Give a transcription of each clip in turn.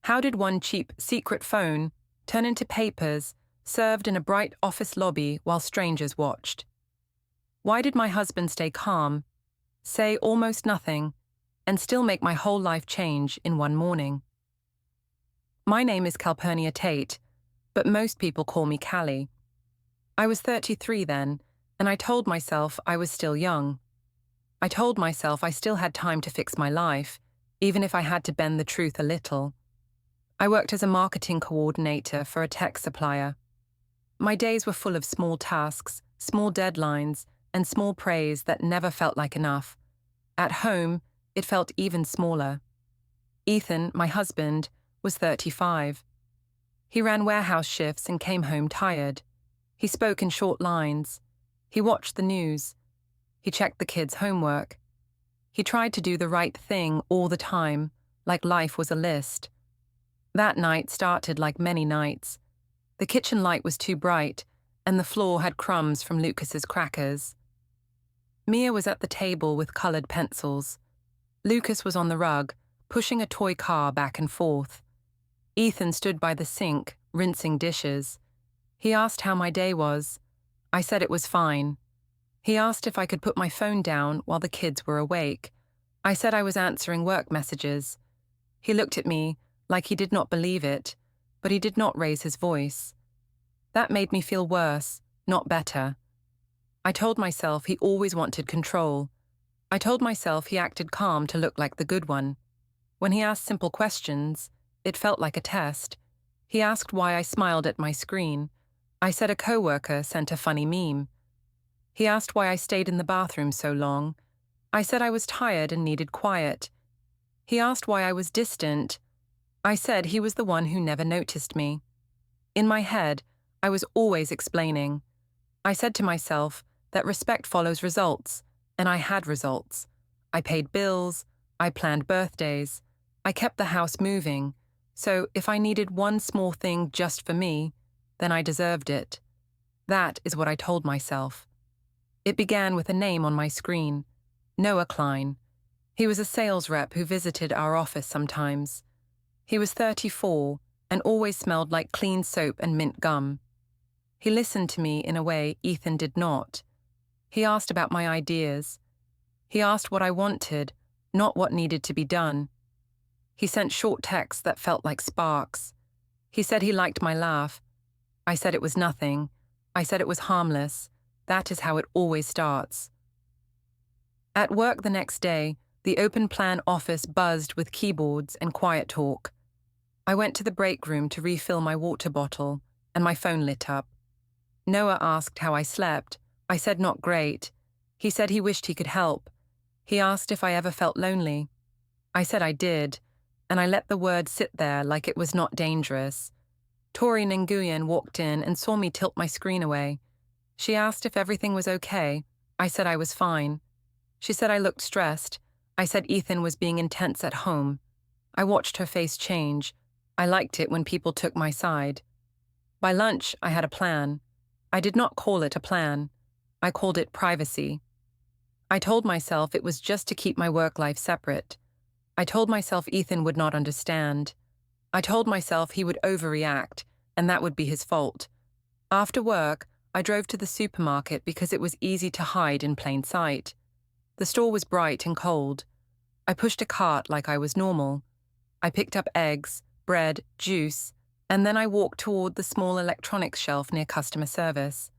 How did one cheap secret phone turn into papers served in a bright office lobby while strangers watched? Why did my husband stay calm, say almost nothing, and still make my whole life change in one morning? My name is Calpurnia Tate, but most people call me Callie. I was 33 then, and I told myself I was still young. I told myself I still had time to fix my life, even if I had to bend the truth a little. I worked as a marketing coordinator for a tech supplier. My days were full of small tasks, small deadlines, and small praise that never felt like enough. At home, it felt even smaller. Ethan, my husband, was 35. He ran warehouse shifts and came home tired. He spoke in short lines. He watched the news. He checked the kids' homework. He tried to do the right thing all the time, like life was a list. That night started like many nights. The kitchen light was too bright, and the floor had crumbs from Lucas's crackers. Mia was at the table with colored pencils. Lucas was on the rug, pushing a toy car back and forth. Ethan stood by the sink, rinsing dishes. He asked how my day was. I said it was fine. He asked if I could put my phone down while the kids were awake. I said I was answering work messages. He looked at me like he did not believe it, but he did not raise his voice. That made me feel worse, not better. I told myself he always wanted control. I told myself he acted calm to look like the good one. When he asked simple questions, it felt like a test. He asked why I smiled at my screen. I said a coworker sent a funny meme. He asked why I stayed in the bathroom so long. I said I was tired and needed quiet. He asked why I was distant. I said he was the one who never noticed me. In my head, I was always explaining. I said to myself that respect follows results, and I had results. I paid bills, I planned birthdays, I kept the house moving, so if I needed one small thing just for me, then I deserved it. That is what I told myself. It began with a name on my screen, Noah Klein. He was a sales rep who visited our office sometimes. He was 34 and always smelled like clean soap and mint gum. He listened to me in a way Ethan did not. He asked about my ideas. He asked what I wanted, not what needed to be done. He sent short texts that felt like sparks. He said he liked my laugh. I said it was nothing. I said it was harmless. That is how it always starts. At work the next day, the open plan office buzzed with keyboards and quiet talk. I went to the break room to refill my water bottle, and my phone lit up. Noah asked how I slept. I said not great. He said he wished he could help. He asked if I ever felt lonely. I said I did, and I let the word sit there like it was not dangerous. Tori Nguyen walked in and saw me tilt my screen away. She asked if everything was okay. I said I was fine. She said I looked stressed. I said Ethan was being intense at home. I watched her face change. I liked it when people took my side. By lunch, I had a plan. I did not call it a plan. I called it privacy. I told myself it was just to keep my work life separate. I told myself Ethan would not understand. I told myself he would overreact, and that would be his fault. After work, I drove to the supermarket because it was easy to hide in plain sight. The store was bright and cold. I pushed a cart like I was normal. I picked up eggs, bread, juice, and then I walked toward the small electronics shelf near customer service.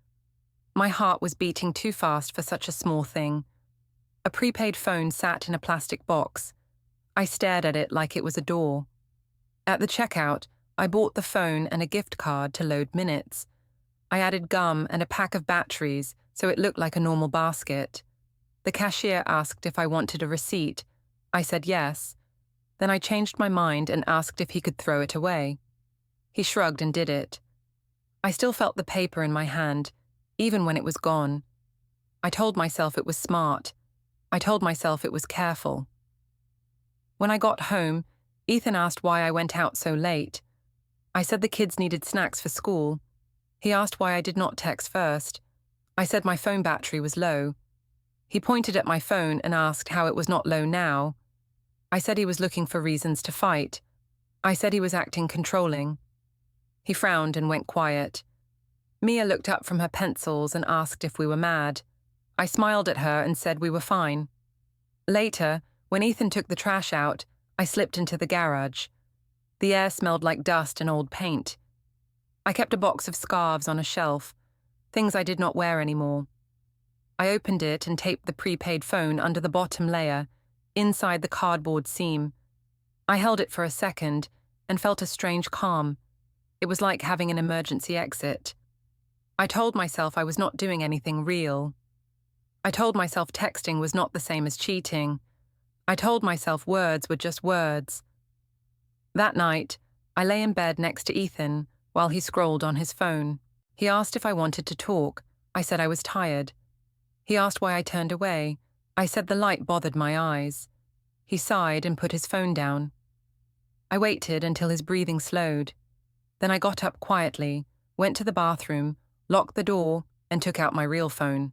My heart was beating too fast for such a small thing. A prepaid phone sat in a plastic box. I stared at it like it was a door. At the checkout, I bought the phone and a gift card to load minutes. I added gum and a pack of batteries so it looked like a normal basket. The cashier asked if I wanted a receipt. I said yes. Then I changed my mind and asked if he could throw it away. He shrugged and did it. I still felt the paper in my hand, even when it was gone. I told myself it was smart. I told myself it was careful. When I got home, Ethan asked why I went out so late. I said the kids needed snacks for school. He asked why I did not text first. I said my phone battery was low. He pointed at my phone and asked how it was not low now. I said he was looking for reasons to fight. I said he was acting controlling. He frowned and went quiet. Mia looked up from her pencils and asked if we were mad. I smiled at her and said we were fine. Later, when Ethan took the trash out, I slipped into the garage. The air smelled like dust and old paint. I kept a box of scarves on a shelf, things I did not wear anymore. I opened it and taped the prepaid phone under the bottom layer, inside the cardboard seam. I held it for a second and felt a strange calm. It was like having an emergency exit. I told myself I was not doing anything real. I told myself texting was not the same as cheating. I told myself words were just words. That night, I lay in bed next to Ethan while he scrolled on his phone. He asked if I wanted to talk. I said I was tired. He asked why I turned away. I said the light bothered my eyes. He sighed and put his phone down. I waited until his breathing slowed. Then I got up quietly, went to the bathroom, locked the door, and took out my real phone.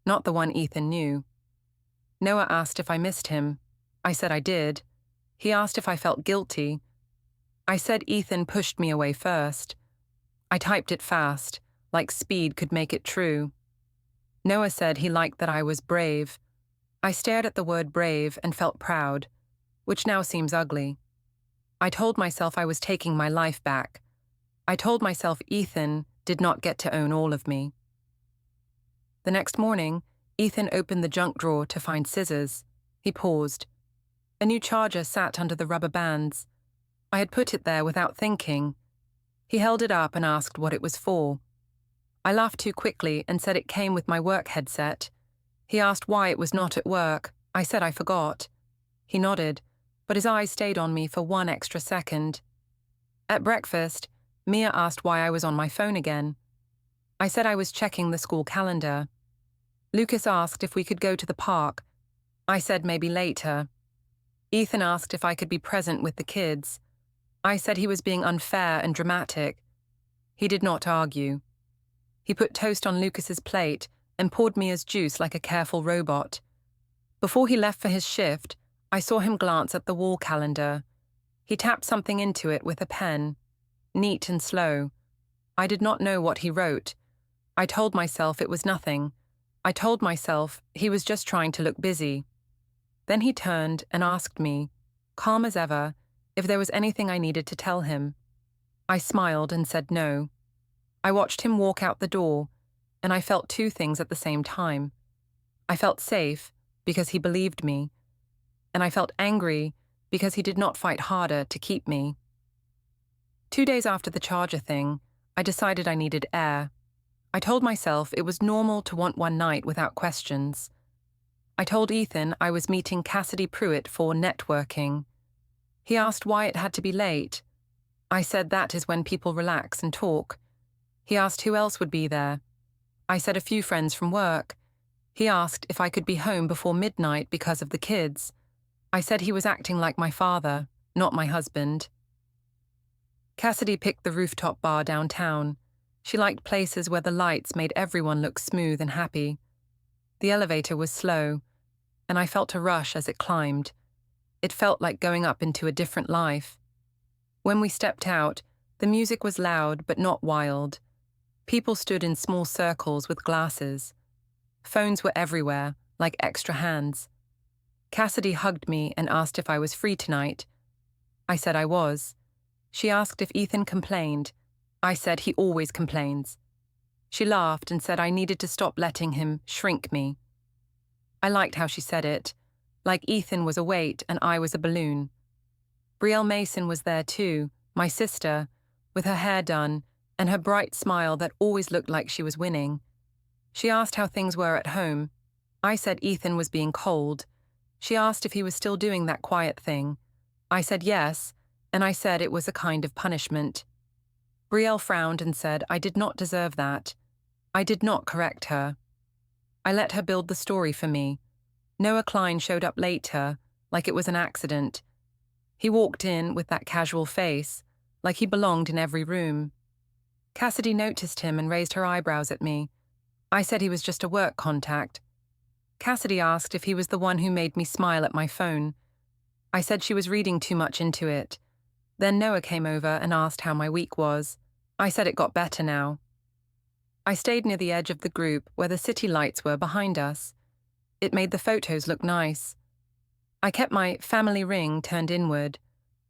Not the one Ethan knew. Noah asked if I missed him. I said I did. He asked if I felt guilty. I said Ethan pushed me away first. I typed it fast, like speed could make it true. Noah said he liked that I was brave. I stared at the word brave and felt proud, which now seems ugly. I told myself I was taking my life back. I told myself Ethan did not get to own all of me. The next morning, Ethan opened the junk drawer to find scissors. He paused. A new charger sat under the rubber bands. I had put it there without thinking. He held it up and asked what it was for. I laughed too quickly and said it came with my work headset. He asked why it was not at work. I said I forgot. He nodded, but his eyes stayed on me for one extra second. At breakfast, Mia asked why I was on my phone again. I said I was checking the school calendar. Lucas asked if we could go to the park. I said maybe later. Ethan asked if I could be present with the kids. I said he was being unfair and dramatic. He did not argue. He put toast on Lucas's plate and poured Mia's juice like a careful robot. Before he left for his shift, I saw him glance at the wall calendar. He tapped something into it with a pen, neat and slow. I did not know what he wrote. I told myself it was nothing. I told myself he was just trying to look busy. Then he turned and asked me, calm as ever, if there was anything I needed to tell him. I smiled and said no. I watched him walk out the door, and I felt two things at the same time. I felt safe because he believed me, and I felt angry because he did not fight harder to keep me. 2 days after the charger thing, I decided I needed air. I told myself it was normal to want one night without questions. I told Ethan I was meeting Cassidy Pruitt for networking. He asked why it had to be late. I said that is when people relax and talk. He asked who else would be there. I said a few friends from work. He asked if I could be home before midnight because of the kids. I said he was acting like my father, not my husband. Cassidy picked the rooftop bar downtown. She liked places where the lights made everyone look smooth and happy. The elevator was slow, and I felt a rush as it climbed. It felt like going up into a different life. When we stepped out, the music was loud but not wild. People stood in small circles with glasses. Phones were everywhere, like extra hands. Cassidy hugged me and asked if I was free tonight. I said I was. She asked if Ethan complained. I said he always complains. She laughed and said I needed to stop letting him shrink me. I liked how she said it, like Ethan was a weight and I was a balloon. Brielle Mason was there too, my sister, with her hair done and her bright smile that always looked like she was winning. She asked how things were at home. I said Ethan was being cold. She asked if he was still doing that quiet thing. I said yes, and I said it was a kind of punishment. Brielle frowned and said I did not deserve that. I did not correct her. I let her build the story for me. Noah Klein showed up later, like it was an accident. He walked in with that casual face, like he belonged in every room. Cassidy noticed him and raised her eyebrows at me. I said he was just a work contact. Cassidy asked if he was the one who made me smile at my phone. I said she was reading too much into it. Then Noah came over and asked how my week was. I said it got better now. I stayed near the edge of the group where the city lights were behind us. It made the photos look nice. I kept my family ring turned inward.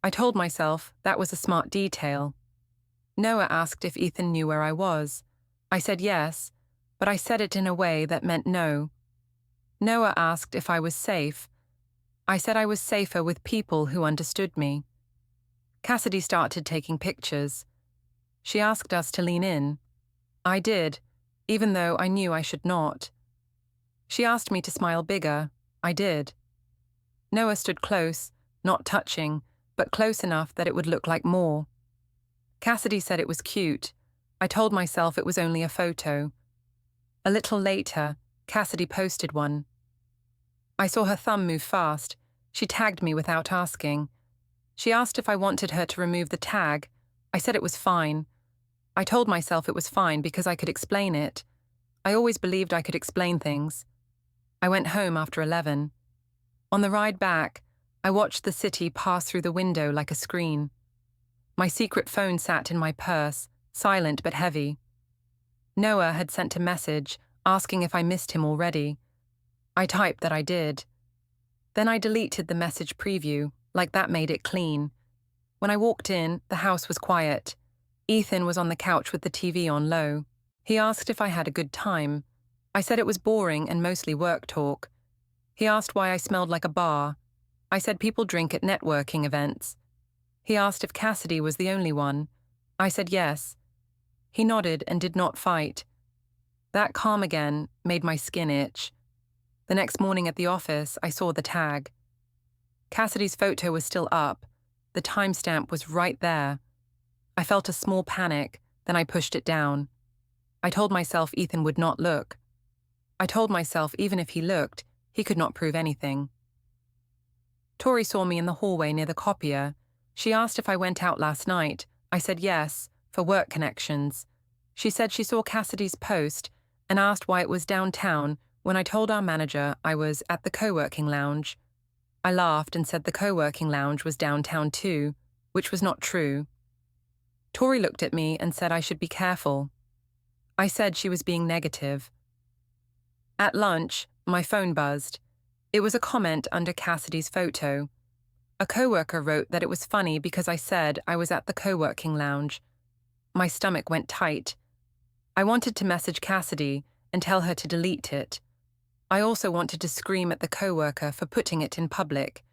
I told myself that was a smart detail. Noah asked if Ethan knew where I was. I said yes, but I said it in a way that meant no. Noah asked if I was safe. I said I was safer with people who understood me. Cassidy started taking pictures. She asked us to lean in. I did, even though I knew I should not. She asked me to smile bigger. I did. Noah stood close, not touching, but close enough that it would look like more. Cassidy said it was cute. I told myself it was only a photo. A little later, Cassidy posted one. I saw her thumb move fast. She tagged me without asking. She asked if I wanted her to remove the tag. I said it was fine. I told myself it was fine because I could explain it. I always believed I could explain things. I went home after 11. On the ride back, I watched the city pass through the window like a screen. My secret phone sat in my purse, silent but heavy. Noah had sent a message asking if I missed him already. I typed that I did. Then I deleted the message preview, like that made it clean. When I walked in, the house was quiet. Ethan was on the couch with the TV on low. He asked if I had a good time. I said it was boring and mostly work talk. He asked why I smelled like a bar. I said people drink at networking events. He asked if Cassidy was the only one. I said yes. He nodded and did not fight. That calm again made my skin itch. The next morning at the office, I saw the tag. Cassidy's photo was still up. The timestamp was right there. I felt a small panic, then I pushed it down. I told myself Ethan would not look. I told myself even if he looked, he could not prove anything. Tori saw me in the hallway near the copier. She asked if I went out last night. I said yes, for work connections. She said she saw Cassidy's post and asked why it was downtown when I told our manager I was at the co-working lounge. I laughed and said the co-working lounge was downtown too, which was not true. Tori looked at me and said I should be careful. I said she was being negative. At lunch, my phone buzzed. It was a comment under Cassidy's photo. A coworker wrote that it was funny because I said I was at the co-working lounge. My stomach went tight. I wanted to message Cassidy and tell her to delete it. I also wanted to scream at the coworker for putting it in public.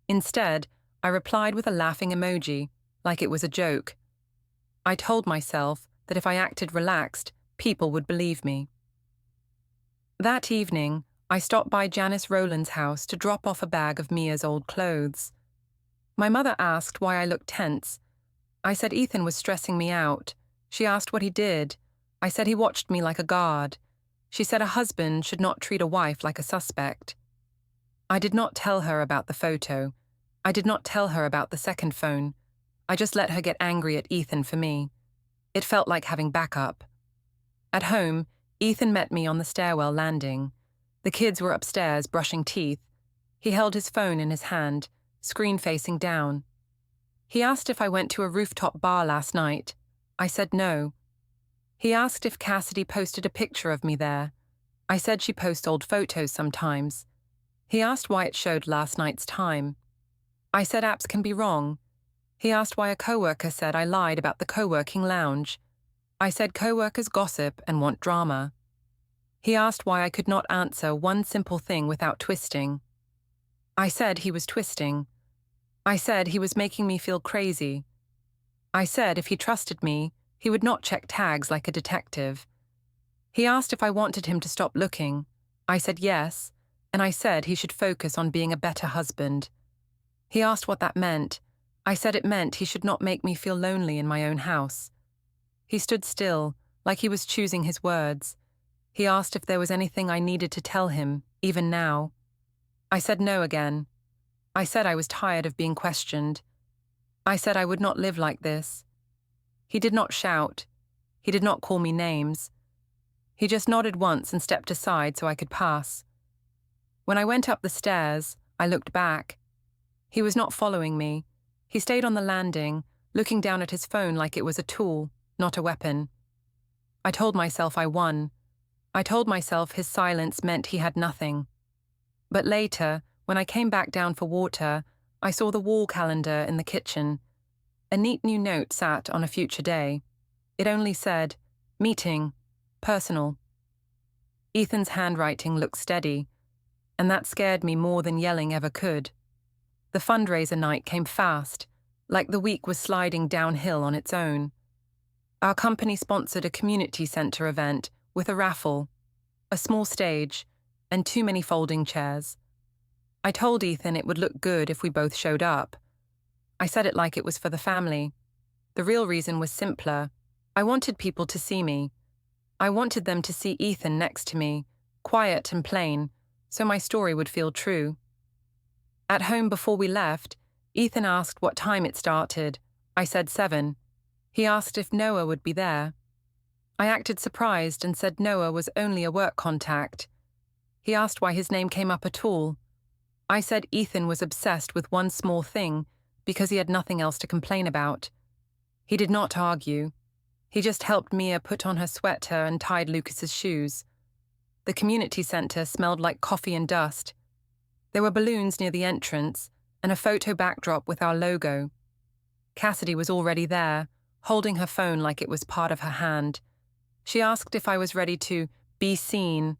Instead, I replied with a laughing emoji, like it was a joke. I told myself that if I acted relaxed, people would believe me. That evening, I stopped by Janice Rowland's house to drop off a bag of Mia's old clothes. My mother asked why I looked tense. I said Ethan was stressing me out. She asked what he did. I said he watched me like a guard. She said a husband should not treat a wife like a suspect. I did not tell her about the photo. I did not tell her about the second phone. I just let her get angry at Ethan for me. It felt like having backup. At home, Ethan met me on the stairwell landing. The kids were upstairs brushing teeth. He held his phone in his hand, screen facing down. He asked if I went to a rooftop bar last night. I said no. He asked if Cassidy posted a picture of me there. I said she posts old photos sometimes. He asked why it showed last night's time. I said apps can be wrong. He asked why a coworker said I lied about the co-working lounge. I said coworkers gossip and want drama. He asked why I could not answer one simple thing without twisting. I said he was twisting. I said he was making me feel crazy. I said if he trusted me, he would not check tags like a detective. He asked if I wanted him to stop looking. I said yes, and I said he should focus on being a better husband. He asked what that meant. I said it meant he should not make me feel lonely in my own house. He stood still, like he was choosing his words. He asked if there was anything I needed to tell him, even now. I said no again. I said I was tired of being questioned. I said I would not live like this. He did not shout. He did not call me names. He just nodded once and stepped aside so I could pass. When I went up the stairs, I looked back. He was not following me. He stayed on the landing, looking down at his phone like it was a tool, not a weapon. I told myself I won. I told myself his silence meant he had nothing. But later, when I came back down for water, I saw the wall calendar in the kitchen. A neat new note sat on a future day. It only said, "Meeting, personal." Ethan's handwriting looked steady, and that scared me more than yelling ever could. The fundraiser night came fast, like the week was sliding downhill on its own. Our company sponsored a community center event with a raffle, a small stage, and too many folding chairs. I told Ethan it would look good if we both showed up. I said it like it was for the family. The real reason was simpler. I wanted people to see me. I wanted them to see Ethan next to me, quiet and plain, so my story would feel true. At home before we left, Ethan asked what time it started. I said 7. He asked if Noah would be there. I acted surprised and said Noah was only a work contact. He asked why his name came up at all. I said Ethan was obsessed with one small thing because he had nothing else to complain about. He did not argue. He just helped Mia put on her sweater and tied Lucas's shoes. The community center smelled like coffee and dust. There were balloons near the entrance and a photo backdrop with our logo. Cassidy was already there, holding her phone like it was part of her hand. She asked if I was ready to be seen.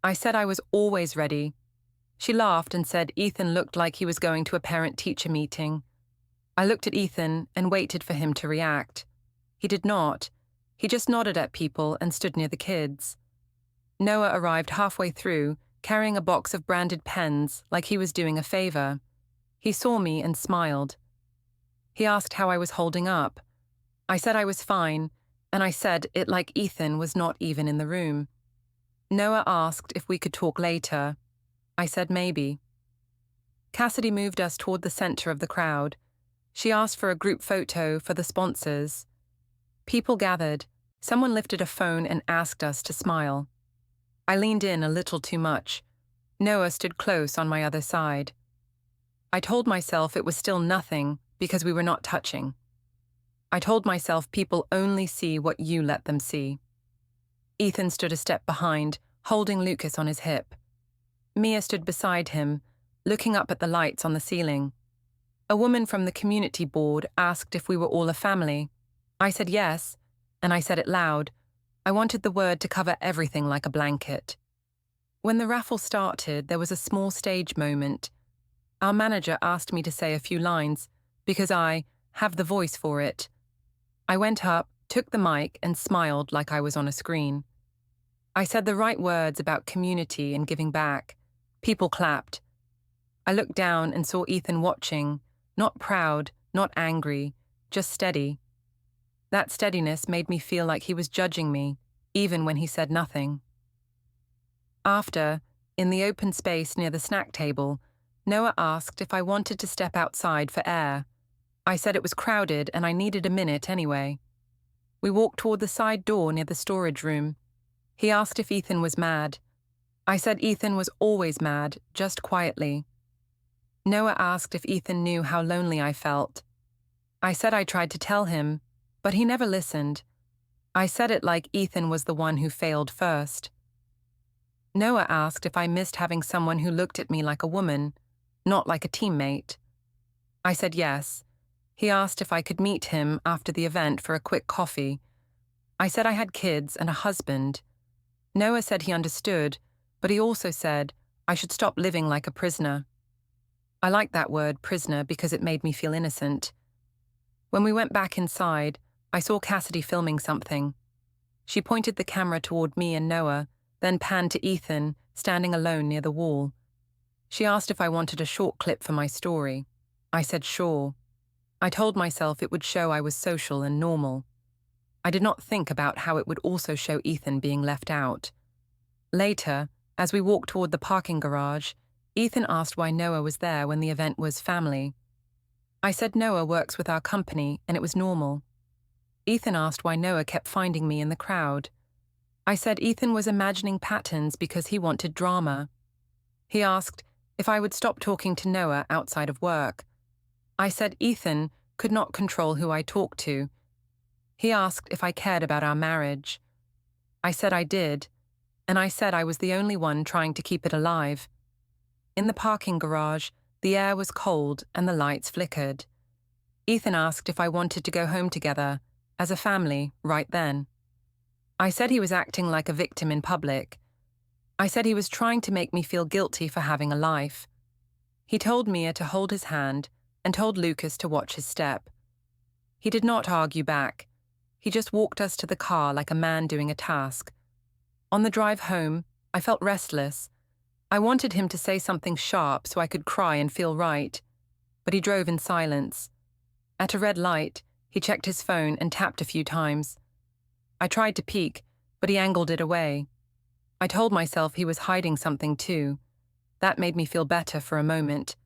I said I was always ready. She laughed and said Ethan looked like he was going to a parent-teacher meeting. I looked at Ethan and waited for him to react. He did not. He just nodded at people and stood near the kids. Noah arrived halfway through, carrying a box of branded pens like he was doing a favor. He saw me and smiled. He asked how I was holding up. I said I was fine, and I said it like Ethan was not even in the room. Noah asked if we could talk later. I said maybe. Cassidy moved us toward the center of the crowd. She asked for a group photo for the sponsors. People gathered. Someone lifted a phone and asked us to smile. I leaned in a little too much. Noah stood close on my other side. I told myself it was still nothing because we were not touching. I told myself people only see what you let them see. Ethan stood a step behind, holding Lucas on his hip. Mia stood beside him, looking up at the lights on the ceiling. A woman from the community board asked if we were all a family. I said yes, and I said it loud. I wanted the word to cover everything like a blanket. When the raffle started, there was a small stage moment. Our manager asked me to say a few lines, because I have the voice for it. I went up, took the mic, and smiled like I was on a screen. I said the right words about community and giving back. People clapped. I looked down and saw Ethan watching, not proud, not angry, just steady. That steadiness made me feel like he was judging me, even when he said nothing. After, in the open space near the snack table, Noah asked if I wanted to step outside for air. I said it was crowded and I needed a minute anyway. We walked toward the side door near the storage room. He asked if Ethan was mad. I said Ethan was always mad, just quietly. Noah asked if Ethan knew how lonely I felt. I said I tried to tell him, but he never listened. I said it like Ethan was the one who failed first. Noah asked if I missed having someone who looked at me like a woman, not like a teammate. I said yes. He asked if I could meet him after the event for a quick coffee. I said I had kids and a husband. Noah said he understood, but he also said I should stop living like a prisoner. I liked that word, prisoner, because it made me feel innocent. When we went back inside, I saw Cassidy filming something. She pointed the camera toward me and Noah, then panned to Ethan, standing alone near the wall. She asked if I wanted a short clip for my story. I said sure. I told myself it would show I was social and normal. I did not think about how it would also show Ethan being left out. Later, as we walked toward the parking garage, Ethan asked why Noah was there when the event was family. I said Noah works with our company and it was normal. Ethan asked why Noah kept finding me in the crowd. I said Ethan was imagining patterns because he wanted drama. He asked if I would stop talking to Noah outside of work. I said Ethan could not control who I talked to. He asked if I cared about our marriage. I said I did, and I said I was the only one trying to keep it alive. In the parking garage, the air was cold and the lights flickered. Ethan asked if I wanted to go home together, as a family, right then. I said he was acting like a victim in public. I said he was trying to make me feel guilty for having a life. He told Mia to hold his hand and told Lucas to watch his step. He did not argue back. He just walked us to the car like a man doing a task. On the drive home, I felt restless. I wanted him to say something sharp so I could cry and feel right, but he drove in silence. At a red light, he checked his phone and tapped a few times. I tried to peek, but he angled it away. I told myself he was hiding something too. That made me feel better for a moment.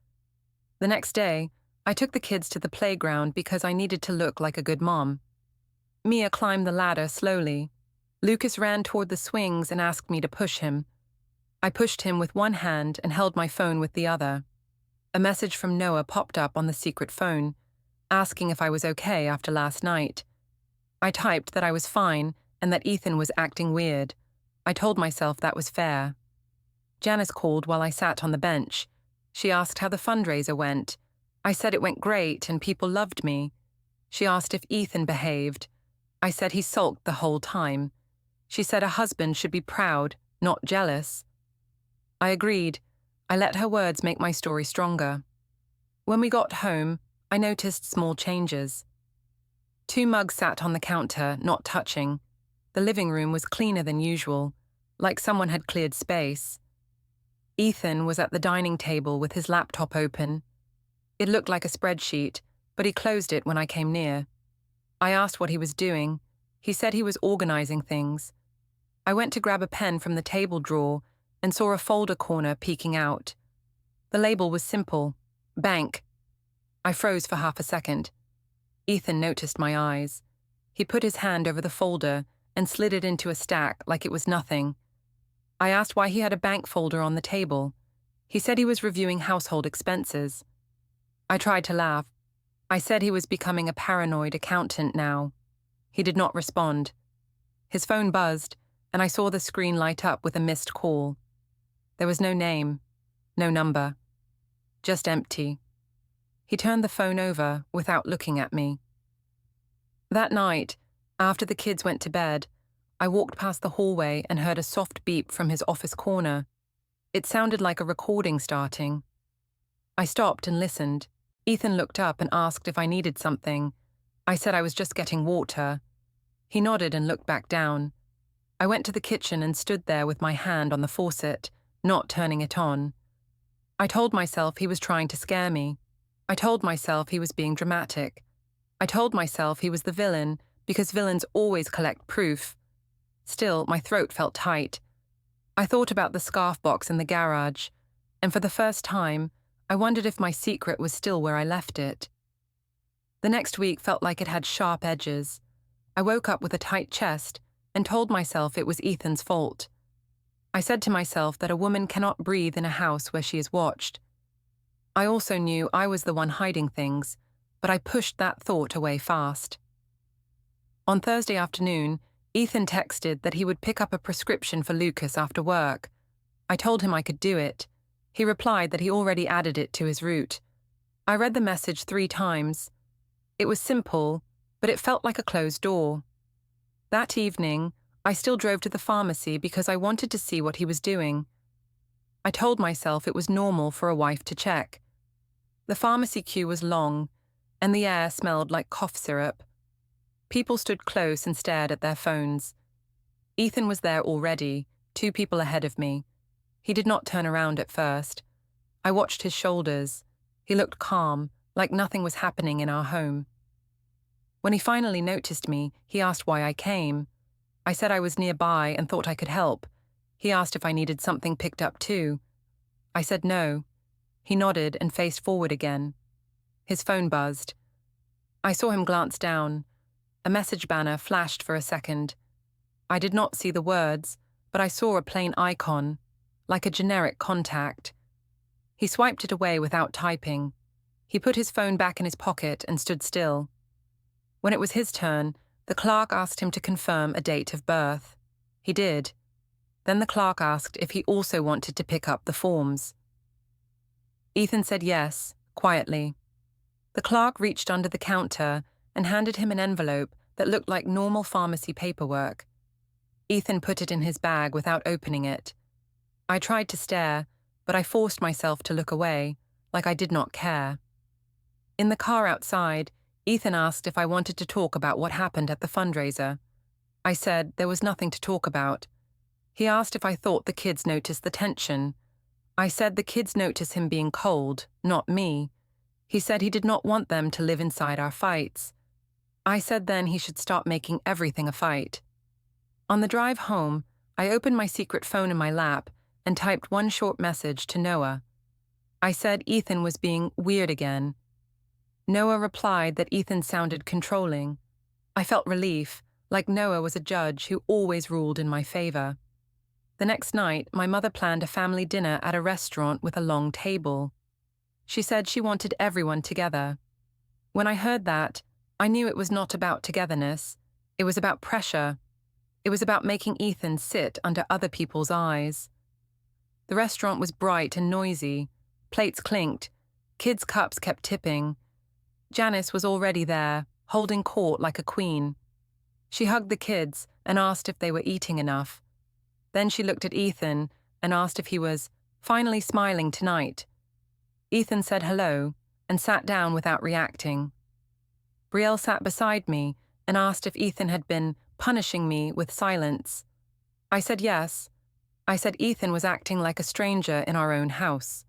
The next day, I took the kids to the playground because I needed to look like a good mom. Mia climbed the ladder slowly. Lucas ran toward the swings and asked me to push him. I pushed him with one hand and held my phone with the other. A message from Noah popped up on the secret phone, asking if I was okay after last night. I typed that I was fine and that Ethan was acting weird. I told myself that was fair. Janice called while I sat on the bench. She asked how the fundraiser went. I said it went great and people loved me. She asked if Ethan behaved. I said he sulked the whole time. She said a husband should be proud, not jealous. I agreed. I let her words make my story stronger. When we got home, I noticed small changes. 2 mugs sat on the counter, not touching. The living room was cleaner than usual, like someone had cleared space. Ethan was at the dining table with his laptop open. It looked like a spreadsheet, but he closed it when I came near. I asked what he was doing. He said he was organizing things. I went to grab a pen from the table drawer and saw a folder corner peeking out. The label was simple, bank. I froze for half a second. Ethan noticed my eyes. He put his hand over the folder and slid it into a stack like it was nothing. I asked why he had a bank folder on the table. He said he was reviewing household expenses. I tried to laugh. I said he was becoming a paranoid accountant now. He did not respond. His phone buzzed, and I saw the screen light up with a missed call. There was no name, no number, just empty. He turned the phone over without looking at me. That night, after the kids went to bed, I walked past the hallway and heard a soft beep from his office corner. It sounded like a recording starting. I stopped and listened. Ethan looked up and asked if I needed something. I said I was just getting water. He nodded and looked back down. I went to the kitchen and stood there with my hand on the faucet, not turning it on. I told myself he was trying to scare me. I told myself he was being dramatic. I told myself he was the villain because villains always collect proof. Still, my throat felt tight. I thought about the scarf box in the garage, and for the first time, I wondered if my secret was still where I left it. The next week felt like it had sharp edges. I woke up with a tight chest and told myself it was Ethan's fault. I said to myself that a woman cannot breathe in a house where she is watched. I also knew I was the one hiding things, but I pushed that thought away fast. On Thursday afternoon, Ethan texted that he would pick up a prescription for Lucas after work. I told him I could do it. He replied that he already added it to his route. I read the message 3 times. It was simple, but it felt like a closed door. That evening, I still drove to the pharmacy because I wanted to see what he was doing. I told myself it was normal for a wife to check. The pharmacy queue was long, and the air smelled like cough syrup. People stood close and stared at their phones. Ethan was there already, 2 people ahead of me. He did not turn around at first. I watched his shoulders. He looked calm, like nothing was happening in our home. When he finally noticed me, he asked why I came. I said I was nearby and thought I could help. He asked if I needed something picked up too. I said no. He nodded and faced forward again. His phone buzzed. I saw him glance down. A message banner flashed for a second. I did not see the words, but I saw a plain icon, like a generic contact. He swiped it away without typing. He put his phone back in his pocket and stood still. When it was his turn, the clerk asked him to confirm a date of birth. He did. Then the clerk asked if he also wanted to pick up the forms. Ethan said yes, quietly. The clerk reached under the counter and handed him an envelope that looked like normal pharmacy paperwork. Ethan put it in his bag without opening it. I tried to stare, but I forced myself to look away, like I did not care. In the car outside, Ethan asked if I wanted to talk about what happened at the fundraiser. I said there was nothing to talk about. He asked if I thought the kids noticed the tension. I said the kids noticed him being cold, not me. He said he did not want them to live inside our fights. I said then he should stop making everything a fight. On the drive home, I opened my secret phone in my lap and typed one short message to Noah. I said Ethan was being weird again. Noah replied that Ethan sounded controlling. I felt relief, like Noah was a judge who always ruled in my favor. The next night, my mother planned a family dinner at a restaurant with a long table. She said she wanted everyone together. When I heard that, I knew it was not about togetherness. It was about pressure. It was about making Ethan sit under other people's eyes. The restaurant was bright and noisy. Plates clinked. Kids' cups kept tipping. Janice was already there, holding court like a queen. She hugged the kids and asked if they were eating enough. Then she looked at Ethan and asked if he was finally smiling tonight. Ethan said hello and sat down without reacting. Brielle sat beside me and asked if Ethan had been punishing me with silence. I said yes. I said Ethan was acting like a stranger in our own house.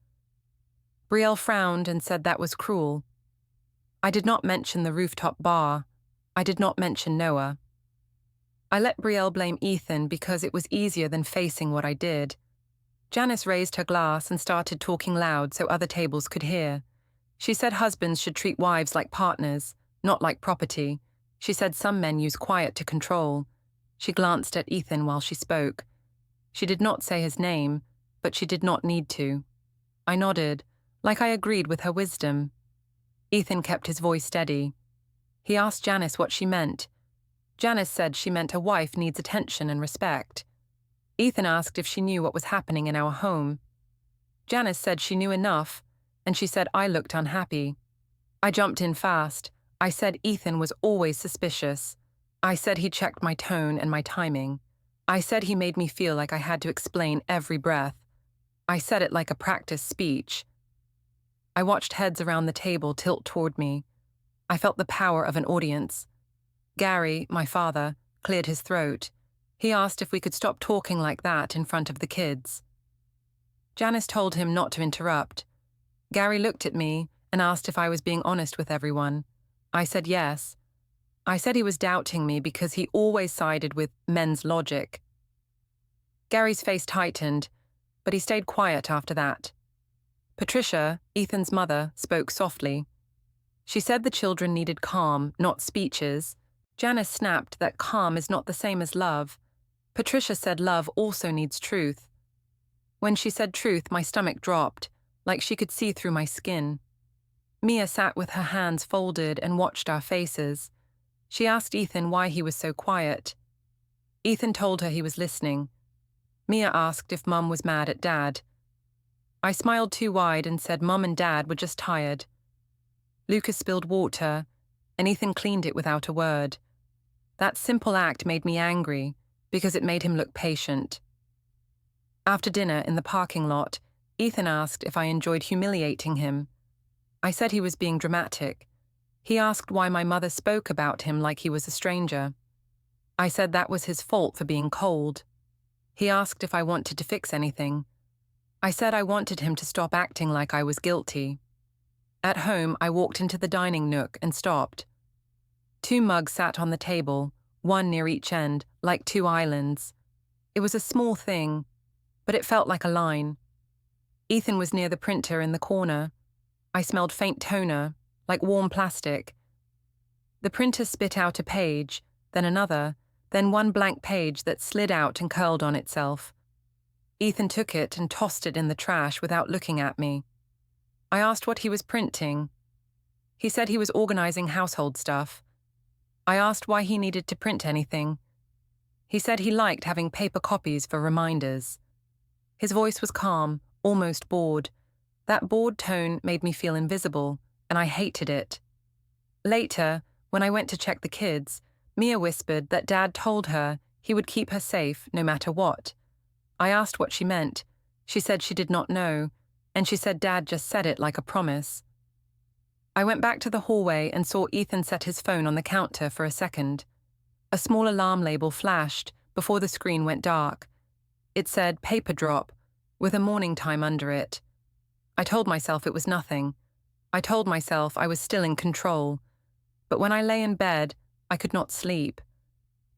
Brielle frowned and said that was cruel. I did not mention the rooftop bar. I did not mention Noah. I let Brielle blame Ethan because it was easier than facing what I did. Janice raised her glass and started talking loud so other tables could hear. She said husbands should treat wives like partners, not like property. She said some men use quiet to control. She glanced at Ethan while she spoke. She did not say his name, but she did not need to. I nodded, like I agreed with her wisdom. Ethan kept his voice steady. He asked Janice what she meant. Janice said she meant a wife needs attention and respect. Ethan asked if she knew what was happening in our home. Janice said she knew enough, and she said I looked unhappy. I jumped in fast. I said Ethan was always suspicious. I said he checked my tone and my timing. I said he made me feel like I had to explain every breath. I said it like a practice speech. I watched heads around the table tilt toward me. I felt the power of an audience. Gary, my father, cleared his throat. He asked if we could stop talking like that in front of the kids. Janice told him not to interrupt. Gary looked at me and asked if I was being honest with everyone. I said yes. I said he was doubting me because he always sided with men's logic. Gary's face tightened, but he stayed quiet after that. Patricia, Ethan's mother, spoke softly. She said the children needed calm, not speeches. Janice snapped that calm is not the same as love. Patricia said love also needs truth. When she said truth, my stomach dropped, like she could see through my skin. Mia sat with her hands folded and watched our faces. She asked Ethan why he was so quiet. Ethan told her he was listening. Mia asked if Mum was mad at Dad. I smiled too wide and said Mum and Dad were just tired. Lucas spilled water, and Ethan cleaned it without a word. That simple act made me angry, because it made him look patient. After dinner in the parking lot, Ethan asked if I enjoyed humiliating him. I said he was being dramatic. He asked why my mother spoke about him like he was a stranger. I said that was his fault for being cold. He asked if I wanted to fix anything. I said I wanted him to stop acting like I was guilty. At home, I walked into the dining nook and stopped. 2 mugs sat on the table, one near each end, like 2 islands. It was a small thing, but it felt like a line. Ethan was near the printer in the corner. I smelled faint toner, like warm plastic. The printer spit out a page, then another, then one blank page that slid out and curled on itself. Ethan took it and tossed it in the trash without looking at me. I asked what he was printing. He said he was organizing household stuff. I asked why he needed to print anything. He said he liked having paper copies for reminders. His voice was calm, almost bored. That bored tone made me feel invisible, and I hated it. Later, when I went to check the kids, Mia whispered that Dad told her he would keep her safe no matter what. I asked what she meant. She said she did not know, and she said Dad just said it like a promise. I went back to the hallway and saw Ethan set his phone on the counter for a second. A small alarm label flashed before the screen went dark. It said paper drop, with a morning time under it. I told myself it was nothing. I told myself I was still in control. But when I lay in bed, I could not sleep.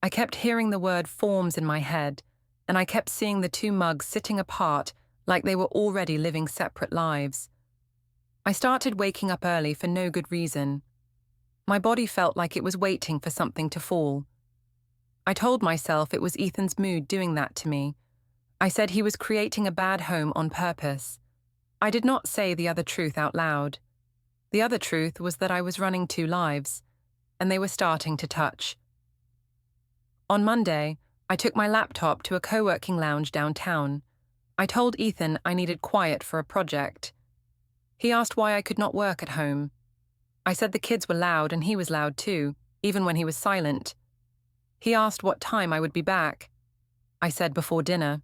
I kept hearing the word forms in my head, and I kept seeing the two mugs sitting apart like they were already living separate lives. I started waking up early for no good reason. My body felt like it was waiting for something to fall. I told myself it was Ethan's mood doing that to me. I said he was creating a bad home on purpose. I did not say the other truth out loud. The other truth was that I was running two lives, and they were starting to touch. On Monday, I took my laptop to a co-working lounge downtown. I told Ethan I needed quiet for a project. He asked why I could not work at home. I said the kids were loud and he was loud too, even when he was silent. He asked what time I would be back. I said before dinner.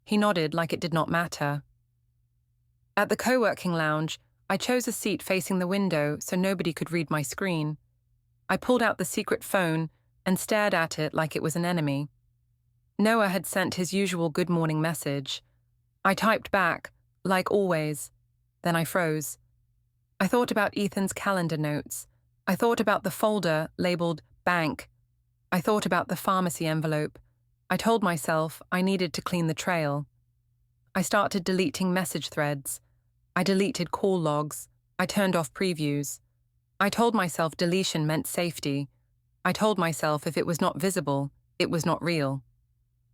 He nodded like it did not matter. At the co-working lounge, I chose a seat facing the window so nobody could read my screen. I pulled out the secret phone and stared at it like it was an enemy. Noah had sent his usual good morning message. I typed back, like always. Then I froze. I thought about Ethan's calendar notes. I thought about the folder labeled bank. I thought about the pharmacy envelope. I told myself I needed to clean the trail. I started deleting message threads. I deleted call logs. I turned off previews. I told myself deletion meant safety. I told myself if it was not visible, it was not real.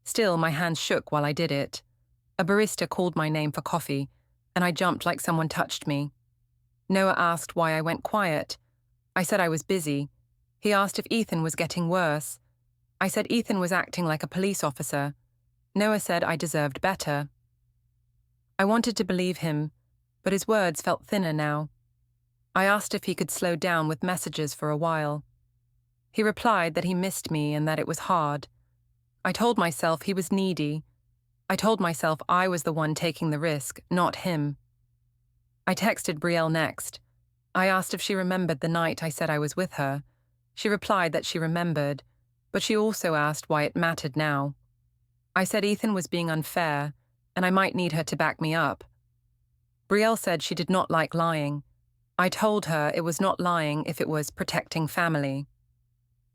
Still, my hands shook while I did it. A barista called my name for coffee, and I jumped like someone touched me. Noah asked why I went quiet. I said I was busy. He asked if Ethan was getting worse. I said Ethan was acting like a police officer. Noah said I deserved better. I wanted to believe him, but his words felt thinner now. I asked if he could slow down with messages for a while. He replied that he missed me and that it was hard. I told myself he was needy. I told myself I was the one taking the risk, not him. I texted Brielle next. I asked if she remembered the night I said I was with her. She replied that she remembered, but she also asked why it mattered now. I said Ethan was being unfair, and I might need her to back me up. Brielle said she did not like lying. I told her it was not lying if it was protecting family.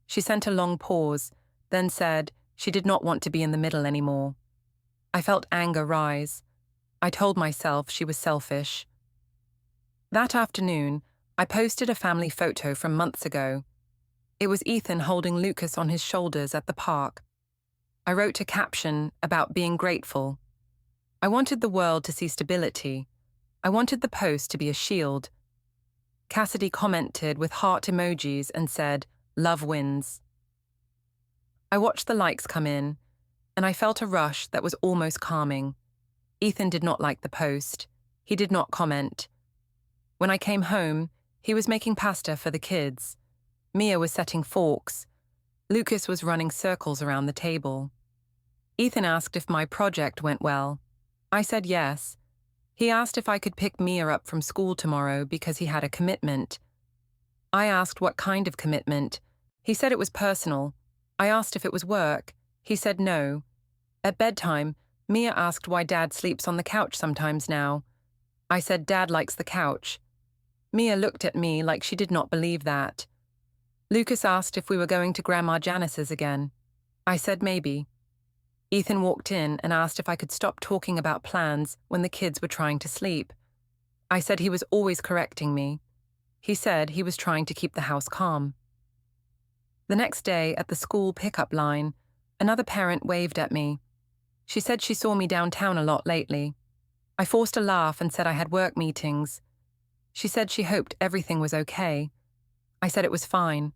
She sent a long pause, then said she did not want to be in the middle anymore. I felt anger rise. I told myself she was selfish. That afternoon, I posted a family photo from months ago. It was Ethan holding Lucas on his shoulders at the park. I wrote a caption about being grateful. I wanted the world to see stability. I wanted the post to be a shield. Cassidy commented with heart emojis and said, "Love wins." I watched the likes come in, and I felt a rush that was almost calming. Ethan did not like the post. He did not comment. When I came home, he was making pasta for the kids. Mia was setting forks. Lucas was running circles around the table. Ethan asked if my project went well. I said yes. He asked if I could pick Mia up from school tomorrow because he had a commitment. I asked what kind of commitment. He said it was personal. I asked if it was work. He said no. At bedtime, Mia asked why Dad sleeps on the couch sometimes now. I said Dad likes the couch. Mia looked at me like she did not believe that. Lucas asked if we were going to Grandma Janice's again. I said maybe. Ethan walked in and asked if I could stop talking about plans when the kids were trying to sleep. I said he was always correcting me. He said he was trying to keep the house calm. The next day at the school pickup line, another parent waved at me. She said she saw me downtown a lot lately. I forced a laugh and said I had work meetings. She said she hoped everything was okay. I said it was fine.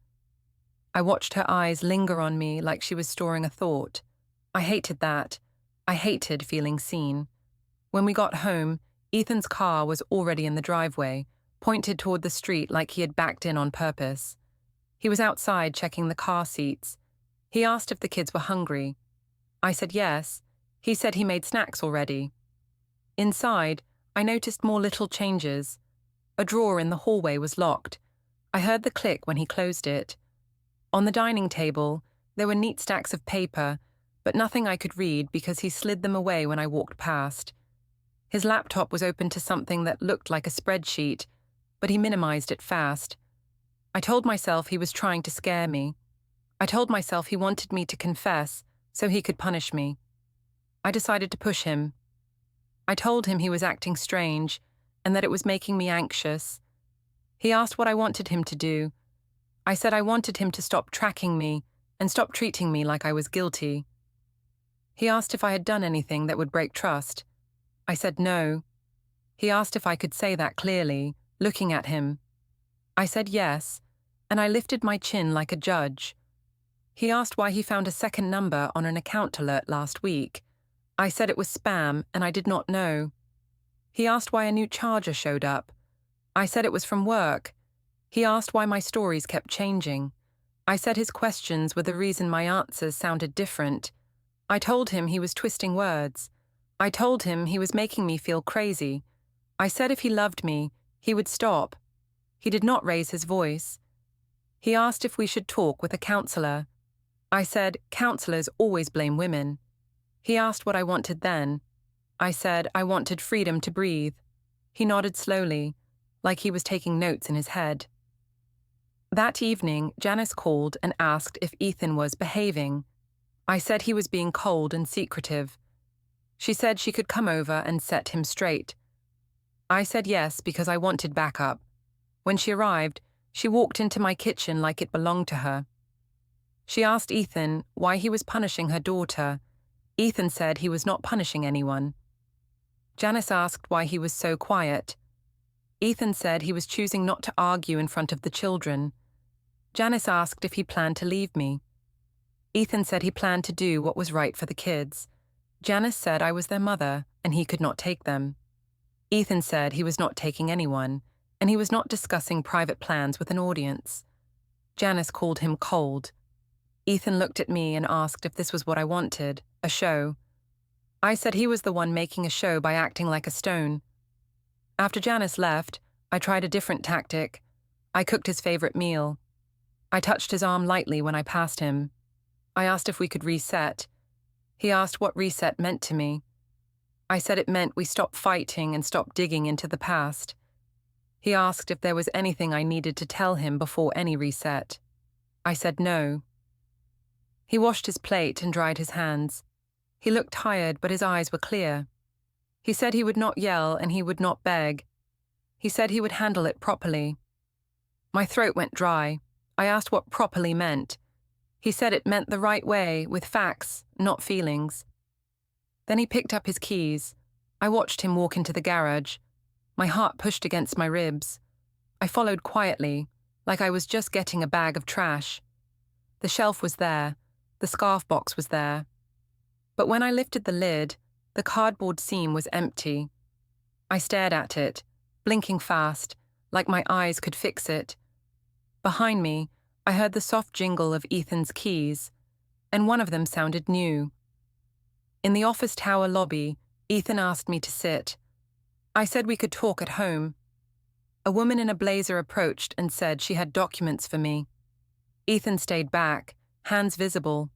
I watched her eyes linger on me like she was storing a thought. I hated that. I hated feeling seen. When we got home, Ethan's car was already in the driveway, pointed toward the street like he had backed in on purpose. He was outside checking the car seats. He asked if the kids were hungry. I said yes. He said he made snacks already. Inside, I noticed more little changes. A drawer in the hallway was locked. I heard the click when he closed it. On the dining table, there were neat stacks of paper, but nothing I could read because he slid them away when I walked past. His laptop was open to something that looked like a spreadsheet, but he minimized it fast. I told myself he was trying to scare me. I told myself he wanted me to confess so he could punish me. I decided to push him. I told him he was acting strange and that it was making me anxious. He asked what I wanted him to do. I said I wanted him to stop tracking me and stop treating me like I was guilty. He asked if I had done anything that would break trust. I said no. He asked if I could say that clearly, looking at him. I said yes, and I lifted my chin like a judge. He asked why he found a second number on an account alert last week. I said it was spam and I did not know. He asked why a new charger showed up. I said it was from work. He asked why my stories kept changing. I said his questions were the reason my answers sounded different. I told him he was twisting words. I told him he was making me feel crazy. I said if he loved me, he would stop. He did not raise his voice. He asked if we should talk with a counselor. I said counselors always blame women. He asked what I wanted then. I said I wanted freedom to breathe. He nodded slowly, like he was taking notes in his head. That evening, Janice called and asked if Ethan was behaving. I said he was being cold and secretive. She said she could come over and set him straight. I said yes because I wanted backup. When she arrived, she walked into my kitchen like it belonged to her. She asked Ethan why he was punishing her daughter. Ethan said he was not punishing anyone. Janice asked why he was so quiet. Ethan said he was choosing not to argue in front of the children. Janice asked if he planned to leave me. Ethan said he planned to do what was right for the kids. Janice said I was their mother and he could not take them. Ethan said he was not taking anyone, and he was not discussing private plans with an audience. Janice called him cold. Ethan looked at me and asked if this was what I wanted, a show. I said he was the one making a show by acting like a stone. After Janice left, I tried a different tactic. I cooked his favorite meal. I touched his arm lightly when I passed him. I asked if we could reset. He asked what reset meant to me. I said it meant we stop fighting and stop digging into the past. He asked if there was anything I needed to tell him before any reset. I said no. He washed his plate and dried his hands. He looked tired, but his eyes were clear. He said he would not yell and he would not beg. He said he would handle it properly. My throat went dry. I asked what properly meant. He said it meant the right way, with facts, not feelings. Then he picked up his keys. I watched him walk into the garage. My heart pushed against my ribs. I followed quietly, like I was just getting a bag of trash. The shelf was there. The scarf box was there. But when I lifted the lid, the cardboard seam was empty. I stared at it, blinking fast, like my eyes could fix it. Behind me, I heard the soft jingle of Ethan's keys, and one of them sounded new. In the office tower lobby, Ethan asked me to sit. I said we could talk at home. A woman in a blazer approached and said she had documents for me. Ethan stayed back, hands visible.